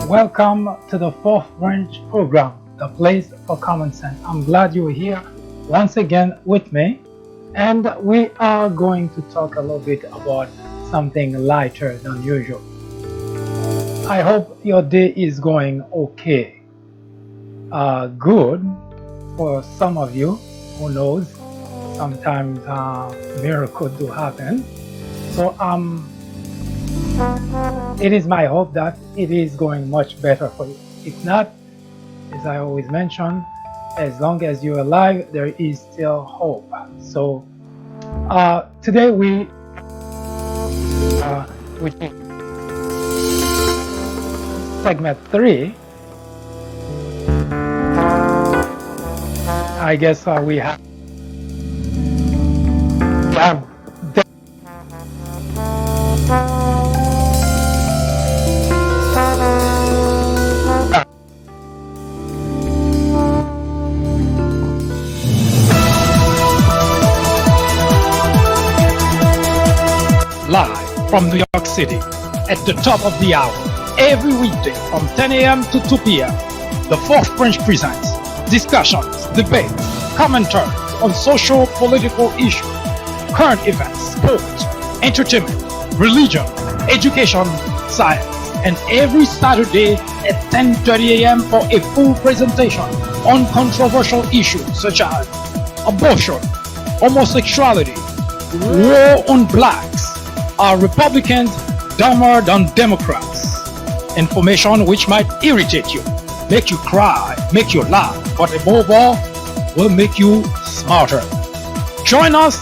Welcome to the fourth branch program, the place for common sense. I'm glad you're here once again with me, and we are going to talk a little bit about something lighter than usual. I hope your day is going okay. Good for some of you. Who knows? Sometimes miracles do happen. So it is my hope that it is going much better for you. If not, as I always mention, as long as you're alive, there is still hope. So today which is segment 3. I guess we have live from New York City at the top of the hour, every weekday from 10 a.m. to 2 p.m. The Fourth Branch presents discussions, debates, commentaries on social, political issues, current events, sports, entertainment, religion, education, science, and every Saturday at 10:30 a.m. for a full presentation on controversial issues such as abortion, homosexuality, war on blacks. Are Republicans dumber than Democrats? Information which might irritate you, make you cry, make you laugh, but above all, will make you smarter. Join us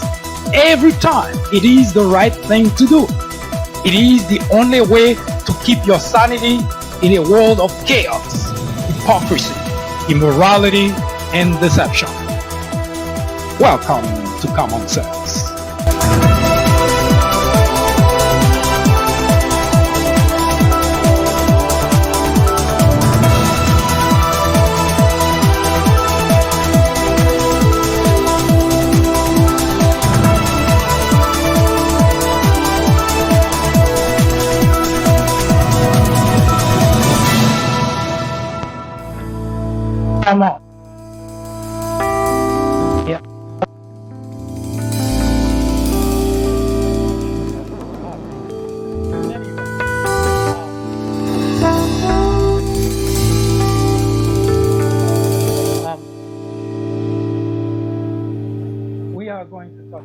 every time. It is the right thing to do. It is the only way to keep your sanity in a world of chaos, hypocrisy, immorality, and deception. Welcome to Common Sense. Come on. Yeah. We are going to talk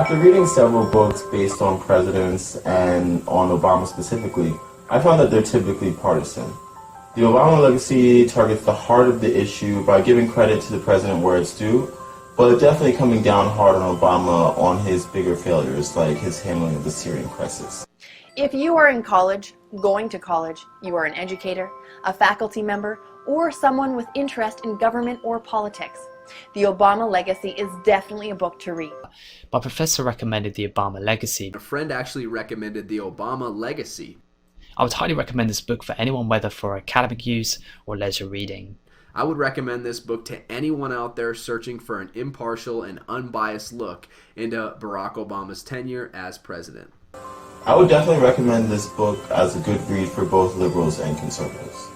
After reading several books based on presidents and on Obama specifically, I found that they're typically partisan. The Obama legacy targets the heart of the issue by giving credit to the president where it's due, but definitely coming down hard on Obama on his bigger failures, like his handling of the Syrian crisis. If you are in college, going to college, you are an educator, a faculty member, or someone with interest in government or politics, The Obama Legacy is definitely a book to read. My professor recommended The Obama Legacy. A friend actually recommended The Obama Legacy. I would highly recommend this book for anyone, whether for academic use or leisure reading. I would recommend this book to anyone out there searching for an impartial and unbiased look into Barack Obama's tenure as president. I would definitely recommend this book as a good read for both liberals and conservatives.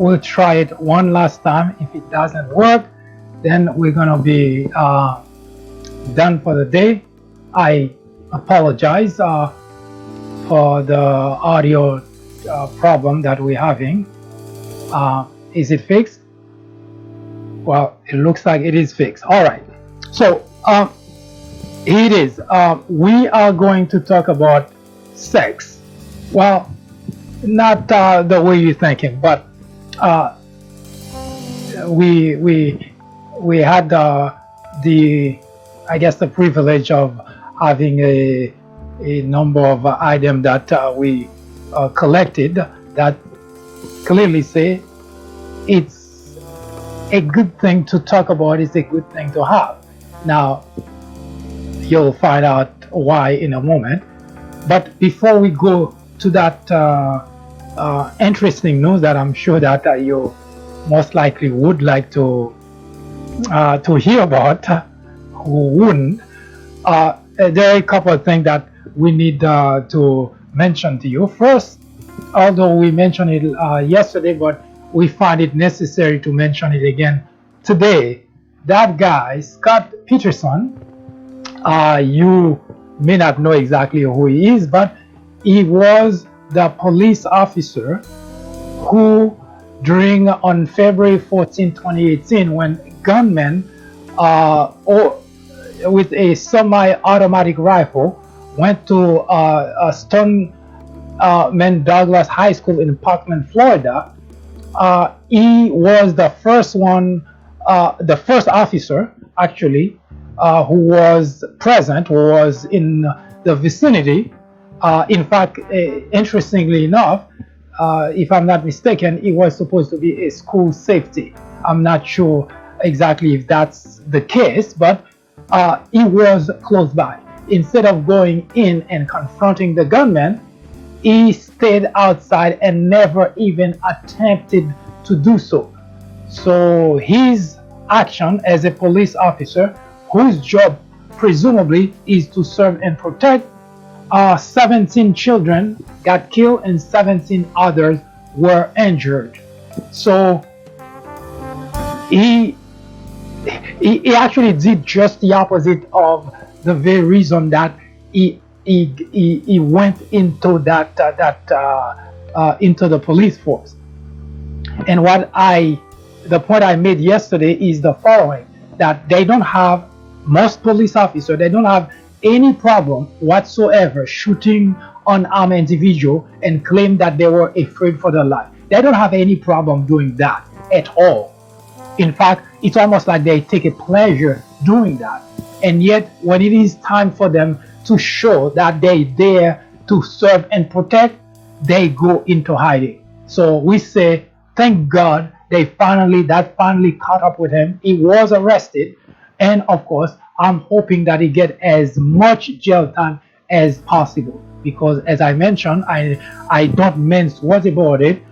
We'll try it one last time. If it doesn't work, then we're gonna be done for the day. I apologize for the audio problem that we're having. Is it fixed? Well, it looks like it is fixed. All right. So it is. We are going to talk about sex. Well, not the way you're thinking, but we had the I guess the privilege of having a number of items that we collected that clearly say it's a good thing to talk about, it's a good thing to have. Now you'll find out why in a moment, but before we go to that interesting news that I'm sure that you most likely would like to hear about, who wouldn't, there are a couple of things that we need to mention to you. First, although we mentioned it yesterday, but we find it necessary to mention it again today. That guy, Scott Peterson, you may not know exactly who he is, but he was the police officer who, on February 14, 2018, when gunmen with a semi-automatic rifle, went to Stoneman Douglas High School in Parkland, Florida. He was the first one, the first officer actually, who was present, who was in the vicinity. In fact, interestingly enough, if I'm not mistaken, it was supposed to be a school safety. I'm not sure exactly if that's the case, but he was close by. Instead of going in and confronting the gunman, he stayed outside and never even attempted to do so. So his action as a police officer, whose job presumably is to serve and protect, 17 children got killed and 17 others were injured. So he actually did just the opposite of the very reason that he went into into the police force. And the point I made yesterday is the following: that they don't have, most police officers, they don't have any problem whatsoever shooting unarmed individual and claim that they were afraid for their life. They don't have any problem doing that at all. In fact, it's almost like they take a pleasure doing that. And yet, when it is time for them to show that they dare to serve and protect, they go into hiding. So we say, thank God that finally caught up with him. He was arrested, and of course, I'm hoping that he get as much jail time as possible, because as I mentioned, I don't mince words about it.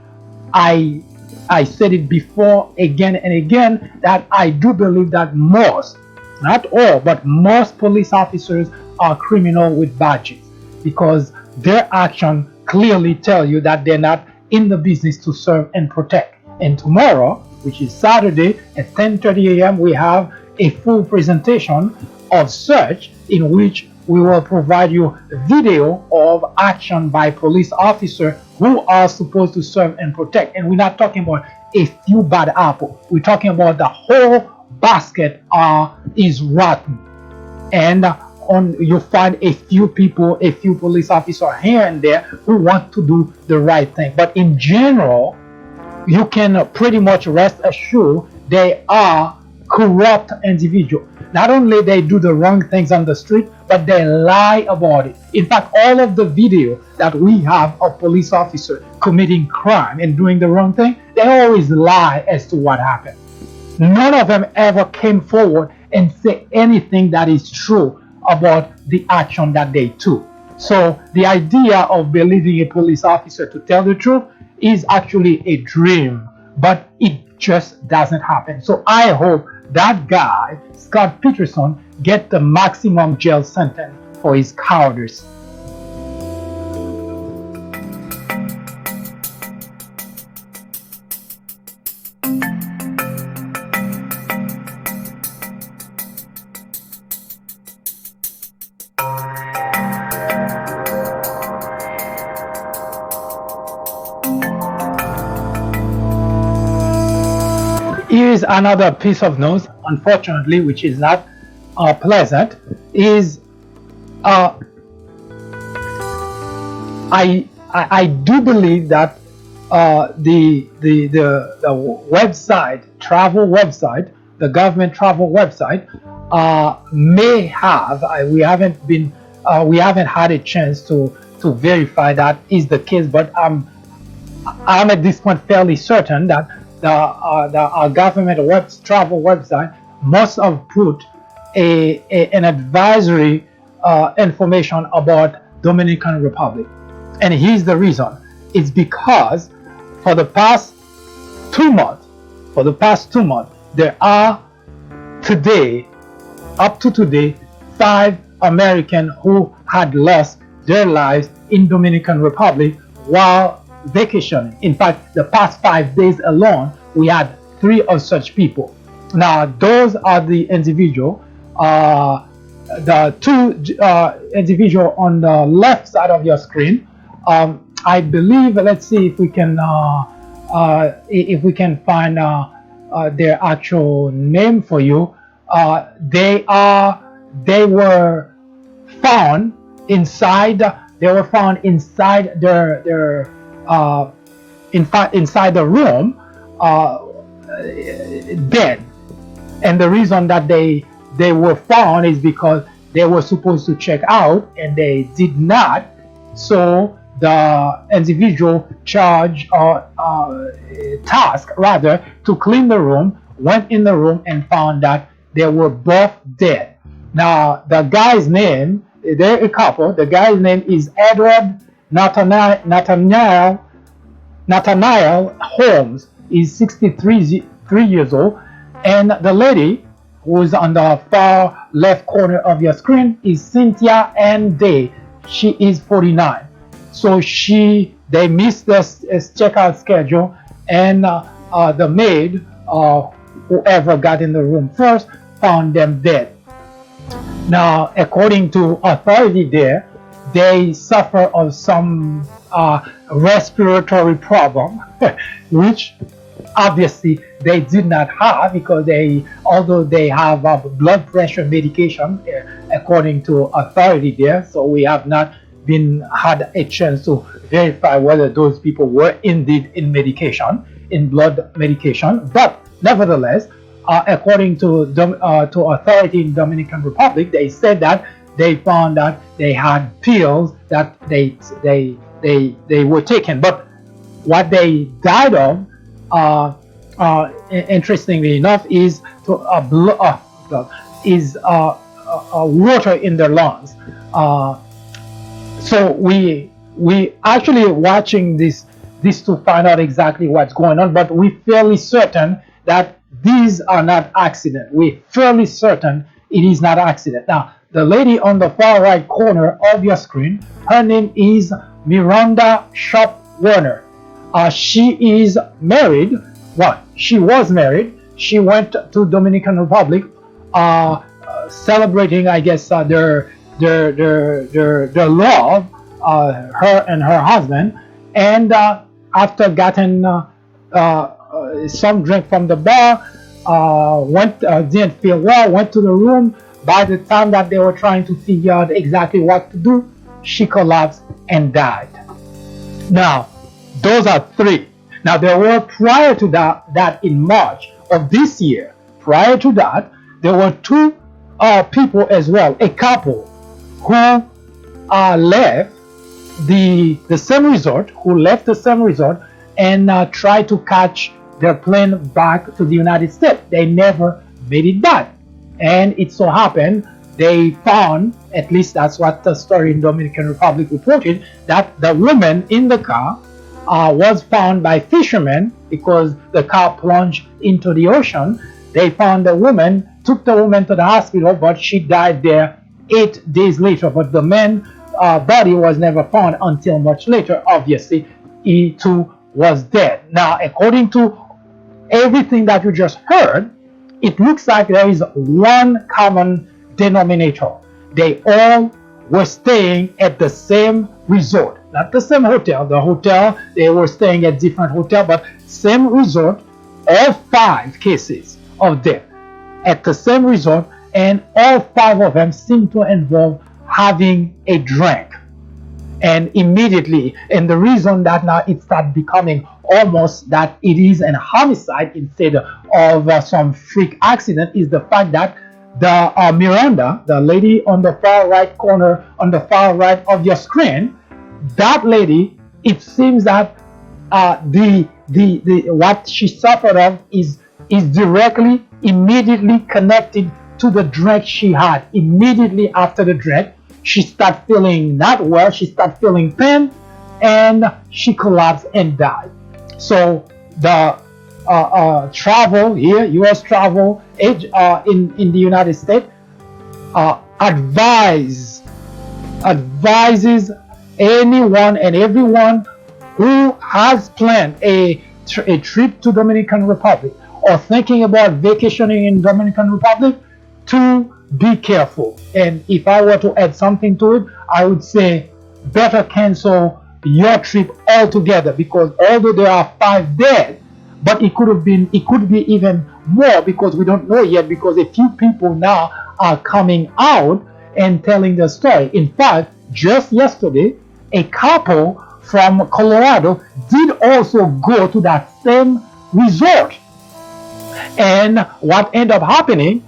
I said it before again and again that I do believe that most, not all, but most police officers are criminal with badges, because their action clearly tell you that they're not in the business to serve and protect. And tomorrow, which is Saturday at 10:30 a.m., we have a full presentation of such, in which we will provide you video of action by police officers who are supposed to serve and protect. And we're not talking about a few bad apples. We're talking about the whole basket is rotten. And you find a few people, a few police officers here and there who want to do the right thing. But in general, you can pretty much rest assured they are corrupt individuals. Not only they do the wrong things on the street, but they lie about it. In fact, all of the video that we have of police officers committing crime and doing the wrong thing, they always lie as to what happened. None of them ever came forward and say anything that is true about the action that they took. So the idea of believing a police officer to tell the truth is actually a dream, but it just doesn't happen. So I hope that guy, Scott Peterson, get the maximum jail sentence for his cowardice. Here is another piece of news, unfortunately, which is not pleasant. Is I do believe that the website, travel website, the government travel website, may have. We haven't had a chance to verify that is the case, but I'm at this point fairly certain that our government travel website must have put an advisory information about Dominican Republic. And here's the reason. It's because for the past 2 months, there are up to today, 5 Americans who had lost their lives in Dominican Republic while vacationing. In fact, the past 5 days alone, we had 3 of such people. Now, those are the individual. The 2 individual on the left side of your screen. I believe. Let's see if we can find their actual name for you. They are they were found inside. They were found inside their inside the room, dead. And the reason that they were found is because they were supposed to check out and they did not. So the individual charged or task rather to clean the room went in the room and found that they were both dead. Now the guy's name, they're a couple. The guy's name is Edward Nathaniel Holmes. He's 63 years old, and the lady who's on the far left corner of your screen is Cynthia Ann Day. She is 49. So they missed the checkout schedule, and the maid, whoever got in the room first, found them dead. Now, according to authority there, they suffer of some respiratory problem, which obviously they did not have, because although they have blood pressure medication, according to authority there, so we have not had a chance to verify whether those people were indeed in blood medication. But nevertheless, according to authority in Dominican Republic, they said that they found that they had pills that they were taking, but what they died of, interestingly enough, is water in their lungs. So we actually watching this to find out exactly what's going on, but we're fairly certain that these are not accident. We're fairly certain it is not accident. Now, the lady on the far right corner of your screen, her name is Miranda Shop Warner. She is married. Well, she was married. She went to Dominican Republic, celebrating, I guess, their love, her and her husband. And after getting some drink from the bar, didn't feel well, went to the room. By the time that they were trying to figure out exactly what to do, she collapsed and died. Now, those are three. Now, there were, prior to that in March of this year, prior to that, there were two people as well, a couple who left the same resort, and tried to catch their plane back to the United States. They never made it back. And it so happened they found, at least that's what the story in Dominican Republic reported, that the woman in the car was found by fishermen because the car plunged into the ocean. They found the woman, took the woman to the hospital, but she died there 8 days later. But the man's body was never found until much later. Obviously, he too was dead. Now, according to everything that you just heard, it looks like there is one common denominator. They all were staying at the same resort, not the same hotel. The hotel, they were staying at different hotel, but same resort. All 5 cases of death at the same resort, and all 5 of them seem to involve having a drink. And immediately, and the reason that now it started becoming almost that it is an homicide instead of some freak accident is the fact that the Miranda, the lady on the far right corner, on the far right of your screen, that lady, it seems that the what she suffered of is directly, immediately connected to the drink she had. Immediately after the drink, she started feeling not well, she started feeling pain, and she collapsed and died. So the travel here, U.S. travel in the United States advises anyone and everyone who has planned a trip to Dominican Republic or thinking about vacationing in Dominican Republic to be careful. And if I were to add something to it, I would say better cancel your trip altogether, because although there are 5 dead, but it could be even more because we don't know yet, because a few people now are coming out and telling the story. In fact, just yesterday, a couple from Colorado did also go to that same resort. And what ended up happening,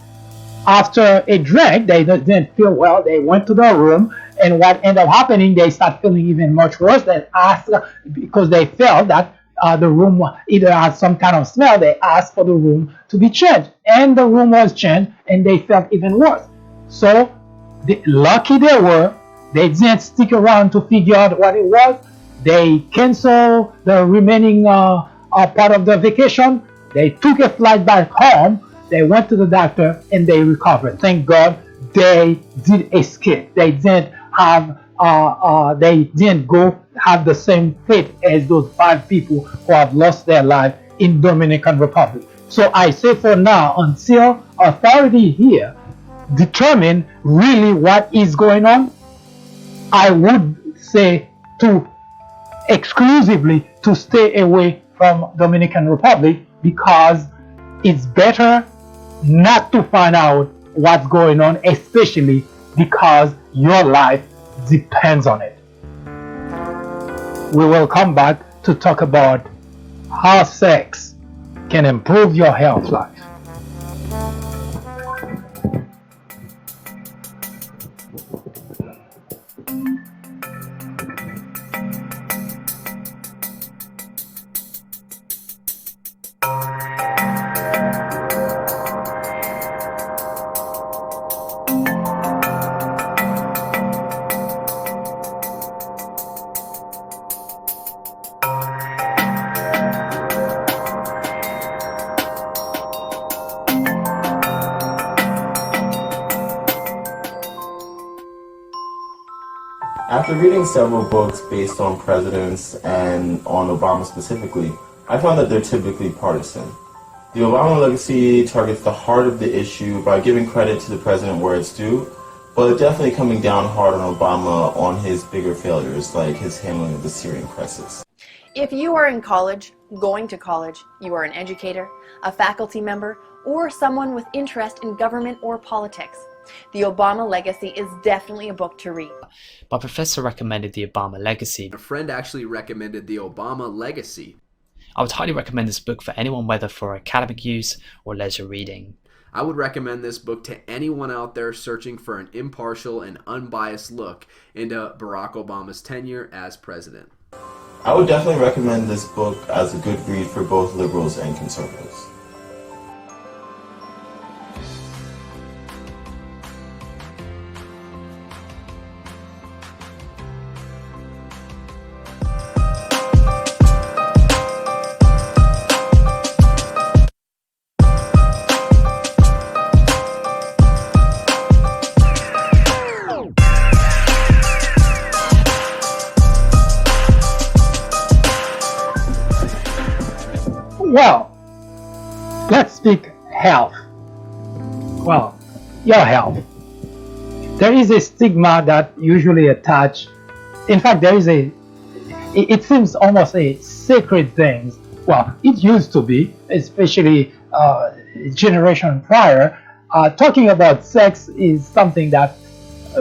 after a drink, they didn't feel well. They went to their room, and what ended up happening, they start feeling even much worse. They asked, because they felt that the room either had some kind of smell. They asked for the room to be changed, and the room was changed, and they felt even worse. So lucky they were. They didn't stick around to figure out what it was. They canceled the remaining part of the vacation. They took a flight back home. They went to the doctor and they recovered. Thank God they did escape. They didn't have they didn't go have the same fate as those 5 people who have lost their life in Dominican Republic. So I say for now, until authority here determine really what is going on, I would say to exclusively to stay away from Dominican Republic, because it's better not to find out what's going on, especially because your life depends on it. We will come back to talk about how sex can improve your health life. After reading several books based on presidents and on Obama specifically, I found that they're typically partisan. The Obama legacy targets the heart of the issue by giving credit to the president where it's due, but definitely coming down hard on Obama on his bigger failures, like his handling of the Syrian crisis. If you are in college, going to college, you are an educator, a faculty member, or someone with interest in government or politics, The Obama Legacy is definitely a book to read. My professor recommended The Obama Legacy. A friend actually recommended The Obama Legacy. I would highly recommend this book for anyone, whether for academic use or leisure reading. I would recommend this book to anyone out there searching for an impartial and unbiased look into Barack Obama's tenure as president. I would definitely recommend this book as a good read for both liberals and conservatives. Well, let's speak health. Well, your health. There is a stigma that usually attached. In fact, there is it seems almost a sacred thing. Well, it used to be, especially generation prior. Talking about sex is something that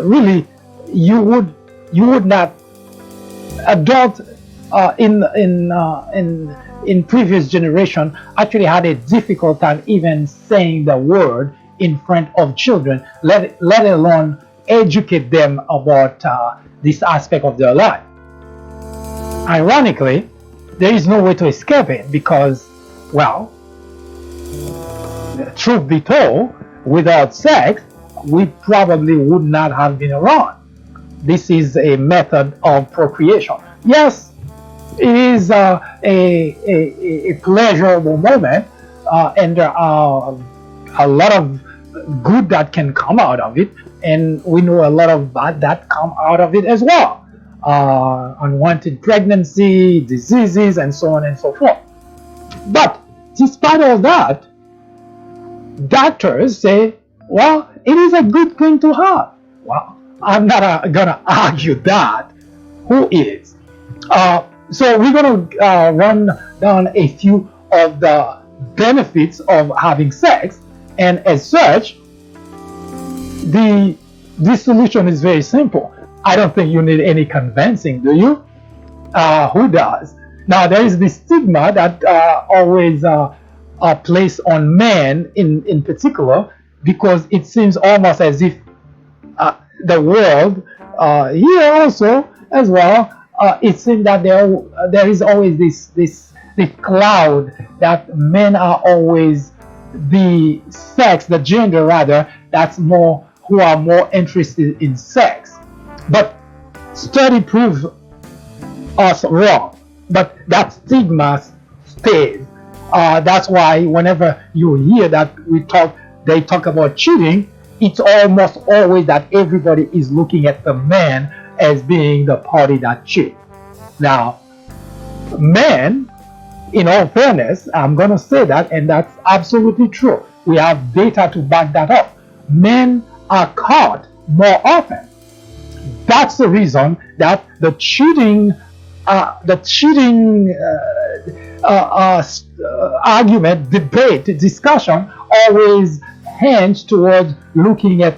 really you would not adult in previous generation actually had a difficult time even saying the word in front of children, let alone educate them about this aspect of their life. Ironically, there is no way to escape it because, well, truth be told, without sex, we probably would not have been around. This is a method of procreation. Yes, it is a pleasurable moment, and there are a lot of good that can come out of it, and we know a lot of bad that come out of it as well. Unwanted pregnancy, diseases, and so on and so forth. But despite all that, doctors say, well, it is a good thing to have. Well, I'm not gonna argue that. Who is? So we're going to run down a few of the benefits of having sex, and as such, the solution is very simple. I don't think you need any convincing, do you? Who does? Now, there is this stigma that always placed on men in particular, because it seems almost as if the world, here also as well, it seems that there is always this cloud that men are always the gender rather, who are more interested in sex. But study proves us wrong. But that stigma stays. That's why whenever you hear that they talk about cheating, it's almost always that everybody is looking at the man as being the party that cheats. Now, men, in all fairness, I'm going to say that, and that's absolutely true. We have data to back that up. Men are caught more often. That's the reason that the cheating argument, debate, discussion always hinge towards looking at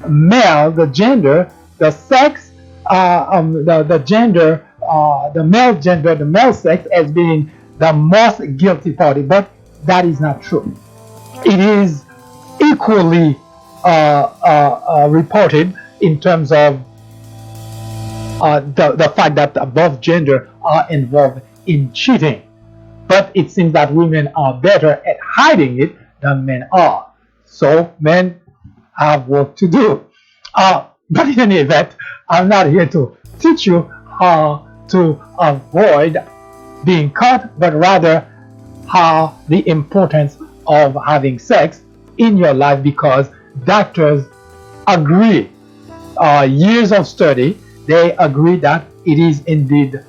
male, the gender, the sex, the gender, the male gender, the male sex as being the most guilty party. But that is not true. It is equally reported in terms of the fact that both gender are involved in cheating. But it seems that women are better at hiding it than men are. So men have work to do. But in any event, I'm not here to teach you how to avoid being caught, but rather how the importance of having sex in your life, because doctors agree, years of study, they agree that it is indeed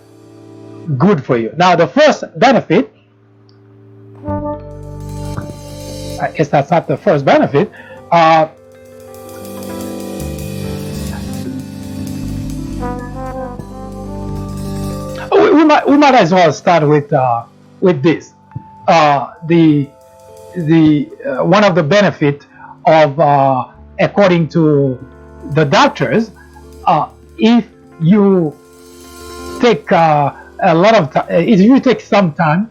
good for you. Now, the first benefit, I guess that's not the first benefit. We might as well start with this. One of the benefit of, according to the doctors, if you take if you take some time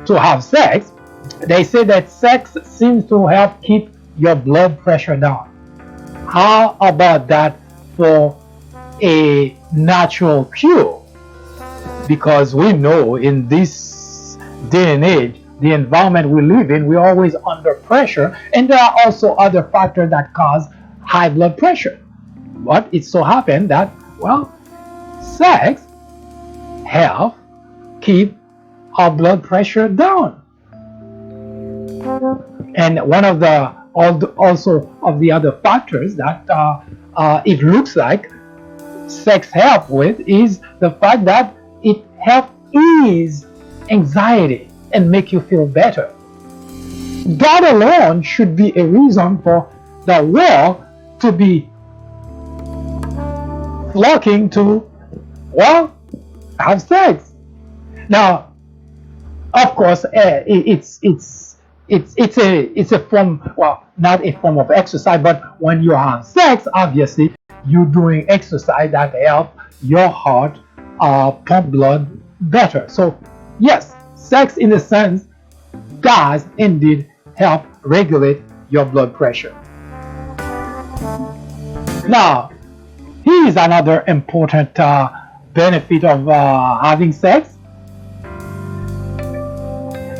to have sex, they say that sex seems to help keep your blood pressure down. How about that for a natural cure? Because we know in this day and age, the environment we live in, we're always under pressure, and there are also other factors that cause high blood pressure. But it so happened that, well, sex helps keep our blood pressure down. And one of the also of the other factors that it looks like sex help with is the fact that it helps ease anxiety and make you feel better. That alone should be a reason for the world to be flocking to, well, have sex. Now, of course, it's a form, well, not a form of exercise, but when you have sex, obviously you're doing exercise that help your heart pump blood better. So yes, sex in a sense does indeed help regulate your blood pressure. Now, here is another important benefit of having sex.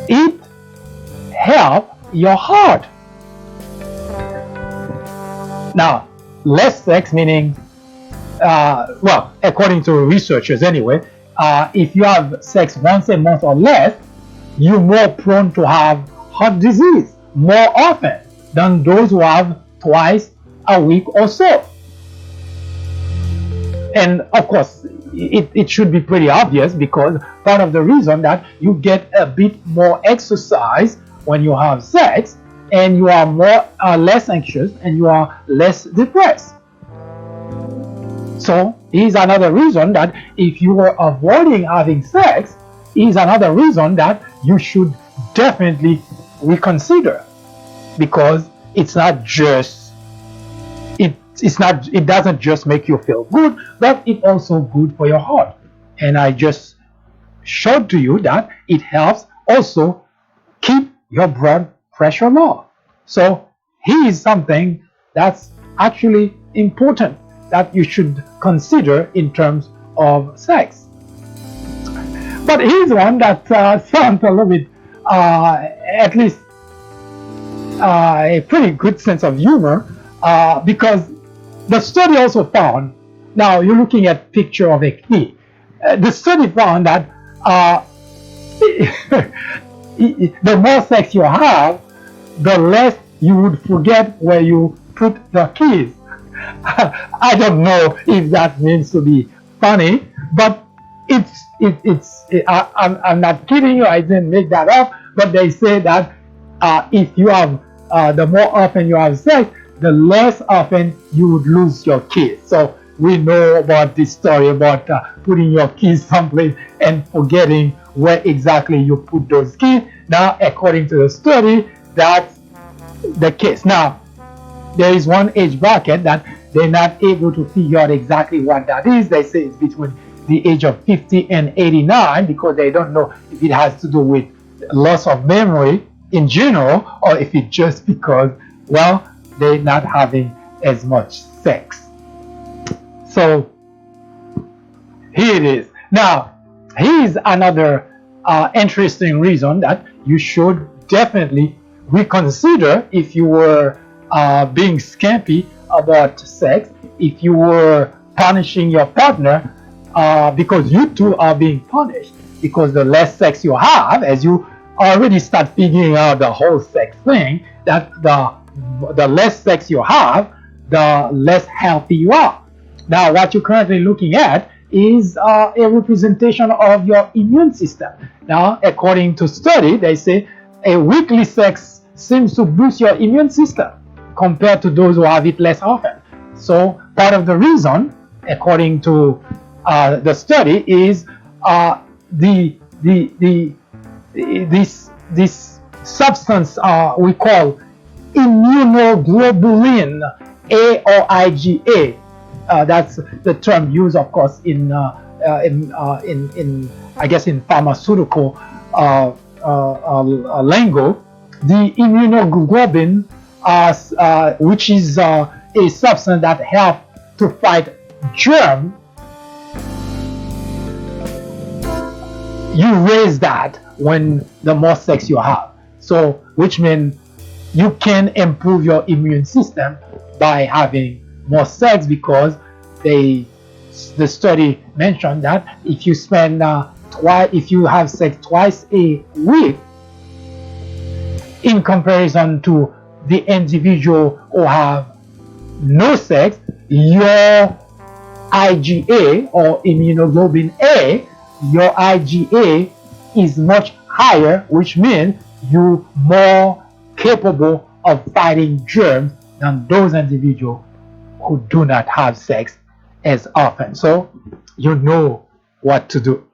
It helps your heart. Now, less sex meaning, well, according to researchers anyway, if you have sex once a month or less, you're more prone to have heart disease more often than those who have twice a week or so. And of course, it should be pretty obvious, because part of the reason that you get a bit more exercise when you have sex, and you are less anxious and you are less depressed. So here's another reason that if you are avoiding having sex, is another reason that you should definitely reconsider, because it's not just it doesn't just make you feel good, but it also good for your heart. And I just showed to you that it helps also keep your blood pressure low. So here is something that's actually important that you should consider in terms of sex. But here's one that sounds a little bit, at least a pretty good sense of humor, because the study also found, now you're looking at picture of a key. The study found that the more sex you have, the less you would forget where you put the keys. I don't know if that means to be funny, but I'm not kidding you. I didn't make that up. But they say that if you have the more often you have sex, the less often you would lose your keys. So we know about this story about putting your keys someplace and forgetting where exactly you put those keys. Now, according to the study, that's the case. Now, there is one age bracket that they're not able to figure out exactly what that is. They say it's between the age of 50 and 89, because they don't know if it has to do with loss of memory in general, or if it's just because, well, they're not having as much sex. So here it is. Now, here's another interesting reason that you should definitely reconsider if you were being scampy about sex, if you were punishing your partner, because you two are being punished, because the less sex you have, as you already start figuring out the whole sex thing, that the less sex you have, the less healthy you are. Now, what you're currently looking at is a representation of your immune system. Now, according to study, they say a weekly sex seems to boost your immune system compared to those who have it less often. So part of the reason, according to the study, is this substance we call immunoglobulin A or IgA. That's the term used, of course, in I guess in pharmaceutical lingo. The immunoglobulin, which is a substance that helps to fight germs, you raise that when the more sex you have. So, which means you can improve your immune system by having more sex, because the study mentioned that if you spend if you have sex twice a week, in comparison to the individual who have no sex, your IgA or immunoglobulin A, your IgA is much higher, which means you're more capable of fighting germs than those individuals who do not have sex as often. So you know what to do.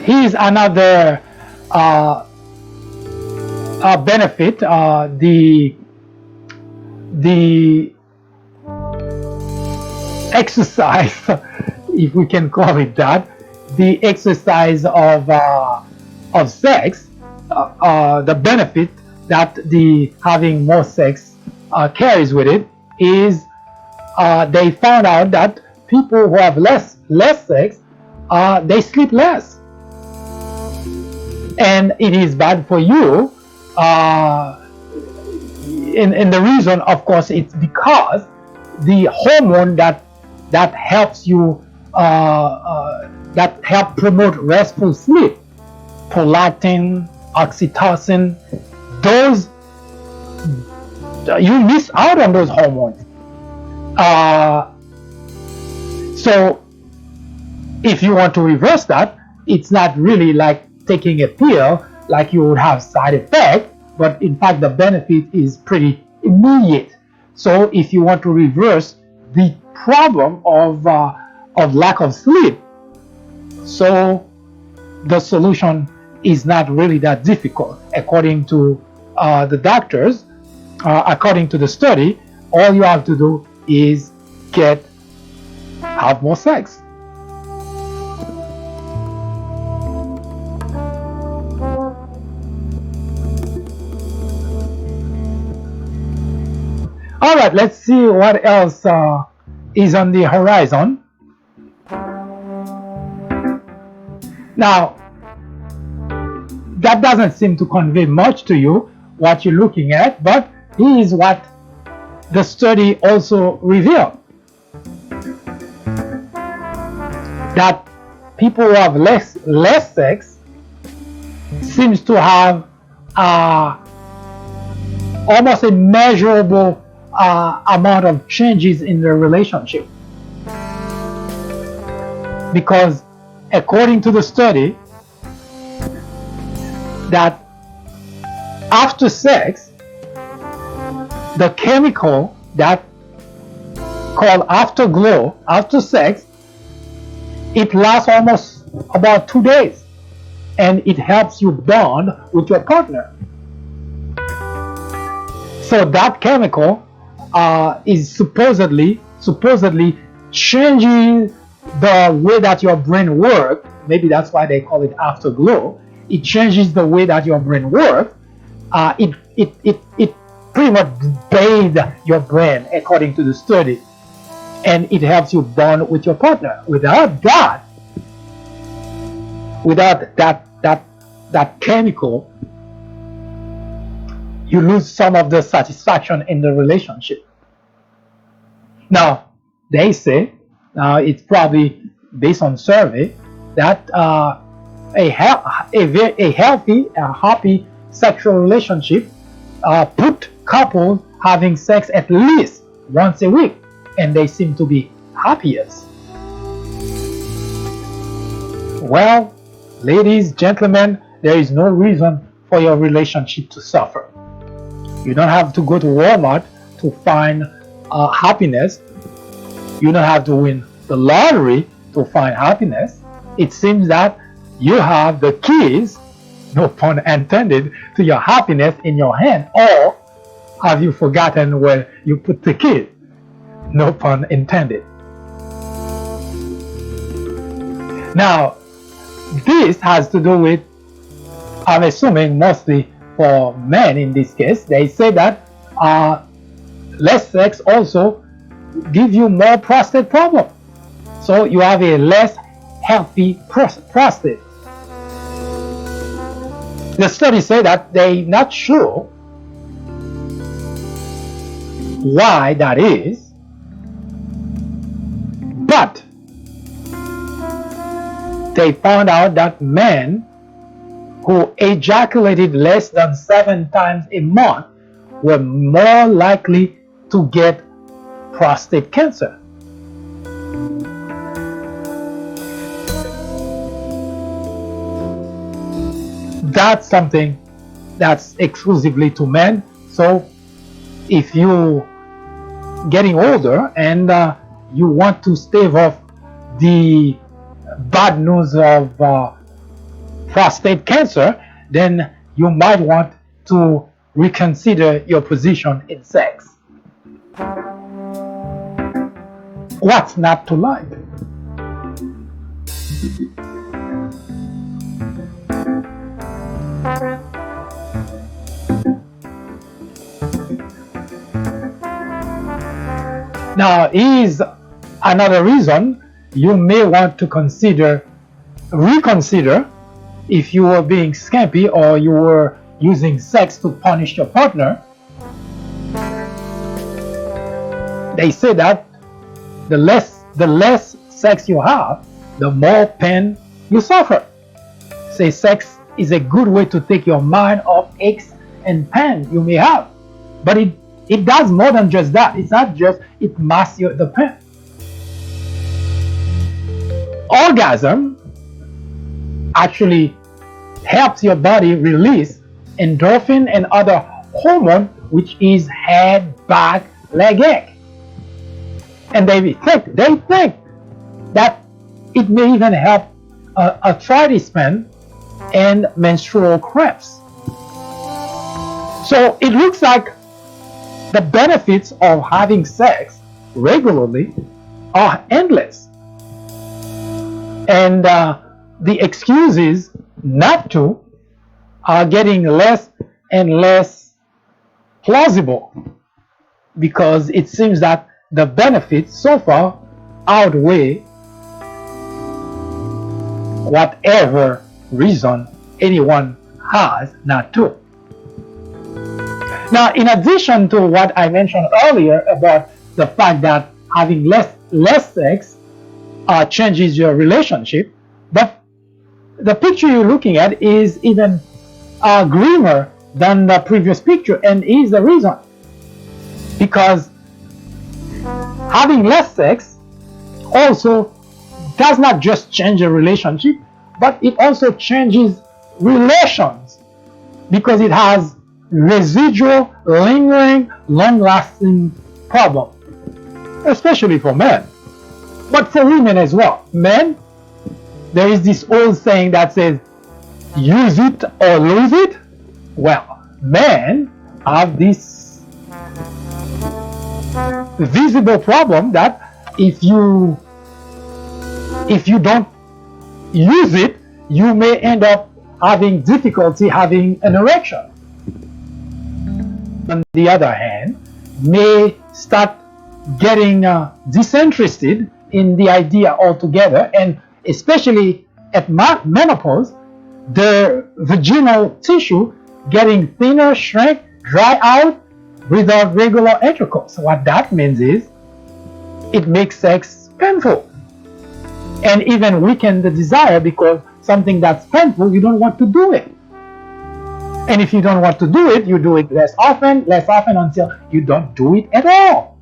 Here's another benefit, the exercise, if we can call it that, the exercise of sex, the benefit that the having more sex carries with it is they found out that people who have less sex, they sleep less. And it is bad for you. And the reason, of course, it's because the hormone that helps you, that help promote restful sleep, prolactin, oxytocin, those, you miss out on those hormones. So if you want to reverse that, it's not really like taking a pill, like you would have side effect, but in fact the benefit is pretty immediate. So if you want to reverse the problem of lack of sleep, so the solution is not really that difficult. According to the doctors, according to the study, all you have to do is have more sex. All right, let's see what else is on the horizon. Now, that doesn't seem to convey much to you, what you're looking at, but here is what the study also revealed. That people who have less sex seems to have almost a measurable amount of changes in their relationship. Because according to the study, that after sex, the chemical that called afterglow, after sex, it lasts almost about 2 days, and it helps you bond with your partner. So that chemical is supposedly changing the way that your brain works. Maybe that's why they call it afterglow. It changes the way that your brain works. It pretty much bathes your brain, according to the study, and it helps you bond with your partner. Without that chemical, you lose some of the satisfaction in the relationship. Now, they say, it's probably based on survey, that a healthy, happy sexual relationship put couples having sex at least once a week, and they seem to be happiest. Well, ladies, gentlemen, there is no reason for your relationship to suffer. You don't have to go to Walmart to find happiness. You don't have to win the lottery to find happiness. It seems that you have the keys, no pun intended, to your happiness in your hand. Or have you forgotten where you put the key? No pun intended. Now, this has to do with, I'm assuming mostly for men in this case. They say that less sex also gives you more prostate problem. So you have a less healthy prostate. The study say that they're not sure why that is, but they found out that men who ejaculated less than 7 times a month were more likely to get prostate cancer. That's something that's exclusively to men. So if you getting older and you want to stave off the bad news of prostate cancer, then you might want to reconsider your position in sex. What's not to like? Now, here's another reason you may want to reconsider if you were being skimpy or you were using sex to punish your partner. They say that the less sex you have, the more pain you suffer. Say sex is a good way to take your mind off aches and pain you may have. But it does more than just that. It's not just it masks the pain. orgasm actually helps your body release endorphin and other hormone, which is head, back, leg ache. And they think that it may even help arthritis pain and menstrual cramps. So it looks like the benefits of having sex regularly are endless. And the excuses not to are getting less and less plausible, because it seems that the benefits so far outweigh whatever reason anyone has not to. Now, in addition to what I mentioned earlier about the fact that having less sex changes your relationship, but the picture you're looking at is even grimmer than the previous picture, and is the reason. Because having less sex also does not just change a relationship, but it also changes relations, because it has residual, lingering, long-lasting problem, especially for men, but for women as well. Men, there is this old saying that says, use it or lose it. Well, men have this visible problem that if you don't use it, you may end up having difficulty having an erection. On the other hand, may start getting disinterested in the idea altogether, and especially at menopause, the vaginal tissue getting thinner, shrink, dry out without regular intercourse. What that means is it makes sex painful and even weaken the desire, because something that's painful, you don't want to do it. And if you don't want to do it, you do it less often until you don't do it at all.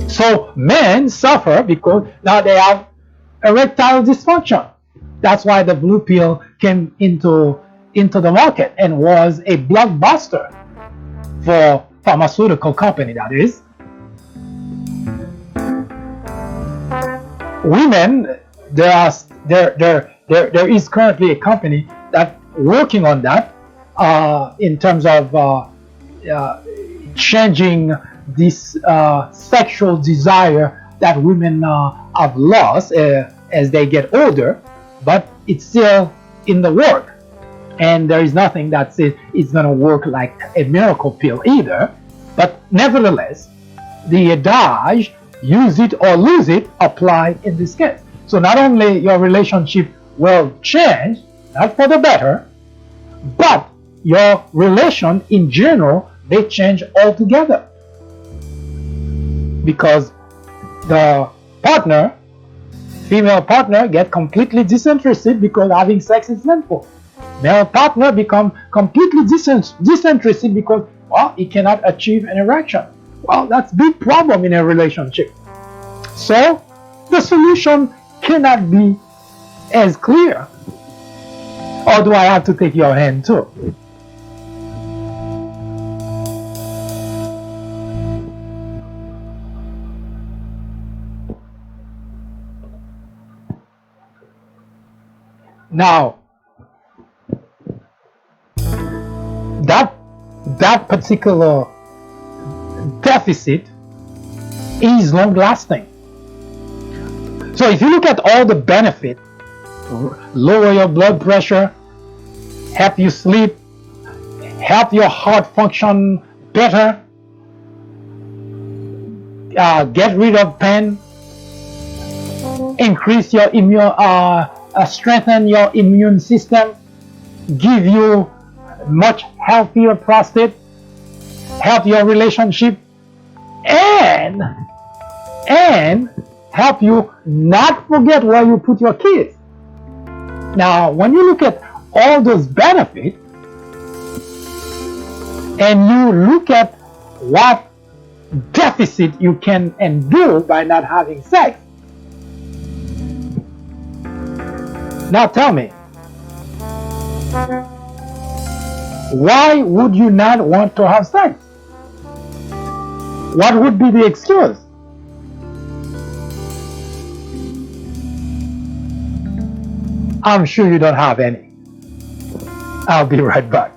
So men suffer because now they have erectile dysfunction. That's why the blue pill came into the market and was a blockbuster for pharmaceutical company, that is. Women, there is currently a company that working on that in terms of changing this sexual desire that women have lost as they get older, but it's still in the work, and there is nothing that says it's going to work like a miracle pill either. But nevertheless, the adage, use it or lose it, apply in this case. So not only your relationship will change, not for the better, but your relation in general may change altogether, because the partner, female partner, get completely disinterested because having sex is painful. Male partner become completely disinterested because, well, he cannot achieve an erection. Well, that's a big problem in a relationship. So the solution cannot be as clear. Or do I have to take your hand too? Now, that particular deficit is long lasting. So if you look at all the benefit, lower your blood pressure, help you sleep, help your heart function better, get rid of pain, increase your strengthen your immune system, give you much healthier prostate, help your relationship, and help you not forget where you put your kids. Now, when you look at all those benefits and you look at what deficit you can endure by not having sex, Now tell me, why would you not want to have sex? What would be the excuse? I'm sure you don't have any. I'll be right back.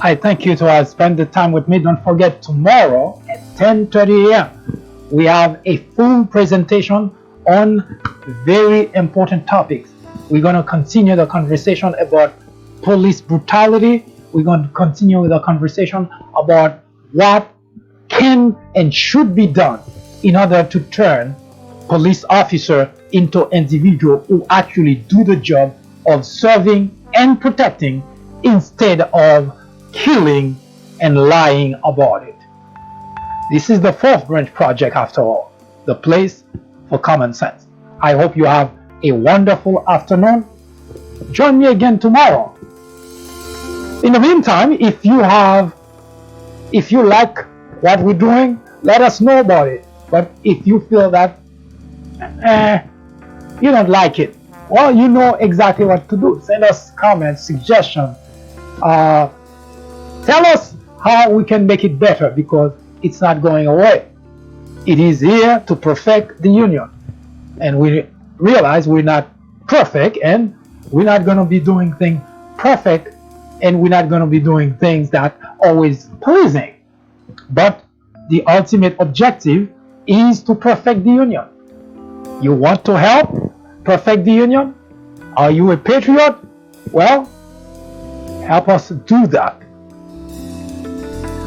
I thank you to spend the time with me. Don't forget, tomorrow at 10:30 a.m. we have a full presentation on very important topics. We're going to continue the conversation about police brutality. We're going to continue with the conversation about what can and should be done in order to turn police officer into individuals who actually do the job of serving and protecting instead of killing and lying about it. This is the Fourth Branch Project, after all, the place for common sense. I hope you have a wonderful afternoon. Join me again tomorrow. In the meantime, if you like what we're doing, let us know about it. But if you feel that you don't like it, well, you know exactly what to do. Send us comments, suggestions. Tell us how we can make it better, because it's not going away. It is here to perfect the union. And we realize we're not perfect, and we're not going to be doing things perfect, and we're not going to be doing things that are always pleasing. But the ultimate objective is to perfect the union. You want to help perfect the union? Are you a patriot? Well, help us do that.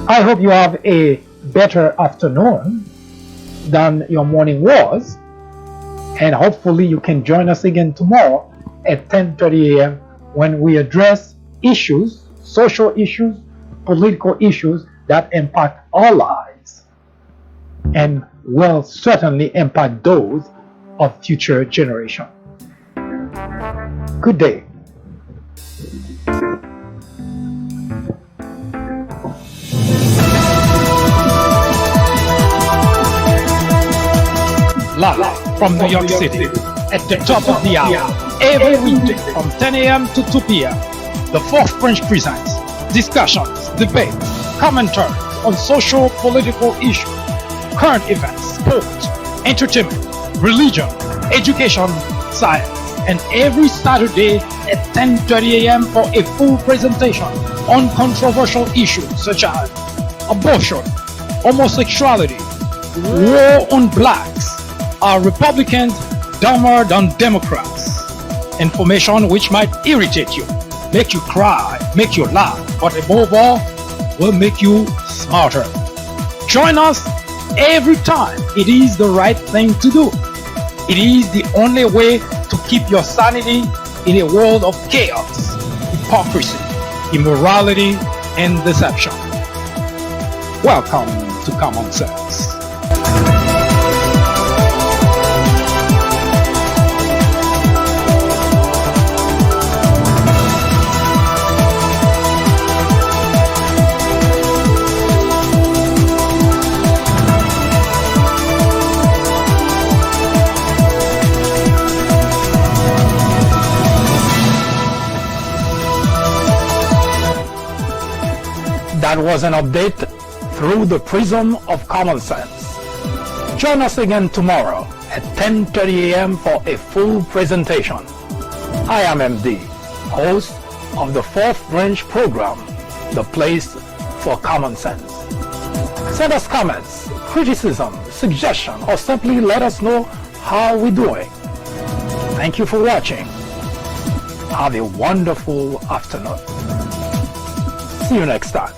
I hope you have a better afternoon than your morning was, and hopefully you can join us again tomorrow at 10:30 a.m. when we address issues, social issues, political issues that impact our lives and will certainly impact those of future generations. Good day. Live from New York City at the top of the hour, every weekday from 10 a.m. to 2 p.m. The Fourth Branch presents discussions, debates, commentaries on social, political issues, current events, sports, entertainment, religion, education, science, and every Saturday at 10:30 a.m. for a full presentation on controversial issues such as abortion, homosexuality, war on blacks. Are Republicans dumber than Democrats? Information which might irritate you, make you cry, make you laugh, but above all, will make you smarter. Join us every time. It is the right thing to do. It is the only way to keep your sanity in a world of chaos, hypocrisy, immorality, and deception. Welcome to Common Sense. That was an update through the prism of common sense. Join us again tomorrow at 10:30 a.m. for a full presentation. I am MD, host of the Fourth Branch program, the place for common sense. Send us comments, criticism, suggestion, or simply let us know how we're doing. Thank you for watching. Have a wonderful afternoon. See you next time.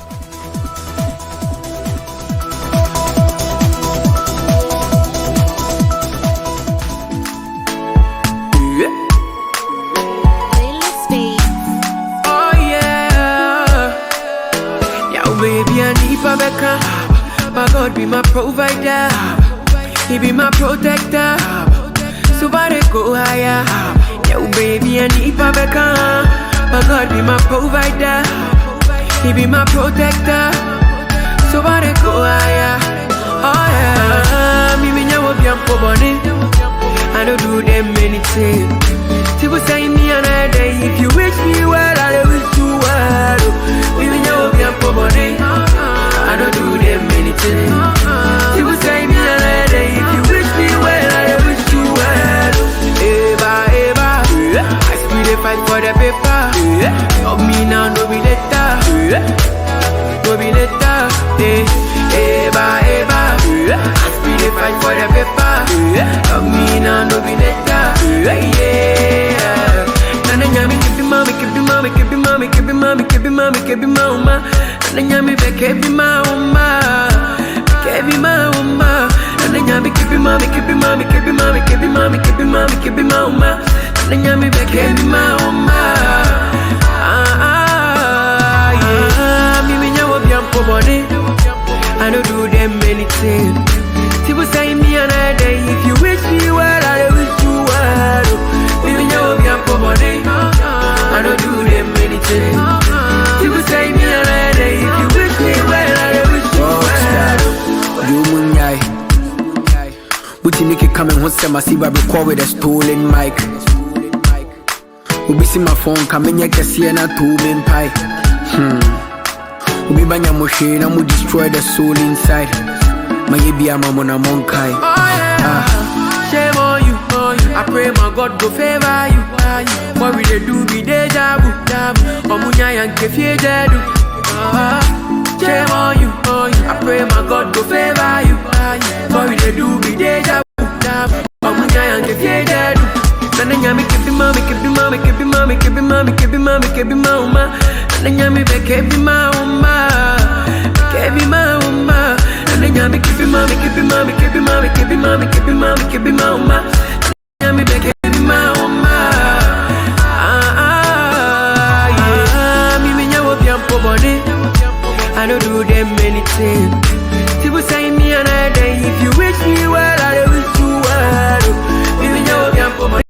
Baby, I need Babeka. My God be my provider. He be my protector. So body go higher. Yo, baby, I need Babeka. My God be my provider. He be my protector. So body go higher. Oh yeah. Me nyawo bi ampo boni. I don't do them anything. People say me another day. If you wish me well, I wish you well. Me nyawo bi ampo boni. I don't do them anything. People say me another day. If you wish me well, I wish you well. Eva, Eva, I still dey fight for the paper. Love me now, no be later. No be later. Eva, Eva, I still dey fight for the paper. Love me now, no be later. Yeah. Nana nyami kebi mama, kebi mama, kebi mama, kebi mama, kebi mama, kebi mama. Nana nyami be kebi mama, kebi mama. Nana nyami kebi mama, kebi mama, kebi mama, kebi mama, kebi mama, kebi mama. Nana nyami be kebi mama. Me nyawo bi ampo boni. I don't do them anything. People say me another day. If you wish me well, I wish you well. Me nyawo bi ampo boni. I don't do them anything. People say me another day. If you wish me well, I wish you well. You munyai. Buti niki coming home, say my siba record with a stolen mic. Ubi see my phone coming here, kasi na two main pie. Ubi banya moshe na mu destroy the soul inside. My baby I'm on a monkai. Shame on you, I pray my God go favor you. What we dey do be deja vu. Omunya yanke fie jedu. Shame on you, I pray my God go favor you. What we dey do be deja vu. Omunya yanke fie jedu. Nana nyami kebi mama, kebi mama, kebi mama, kebi mama, kebi mama, kebi mama. Nana nyami be kebi mama, kebi mama. Nana nyami kebi mama, kebi mama, kebi mama, kebi mama, kebi mama, kebi mama. Nana nyami be kebi mama. Me nyawo bi ampo boni. I don't do them anything. People say me another day. If you wish me well, I wish you well. Me nyawo bi ampo boni.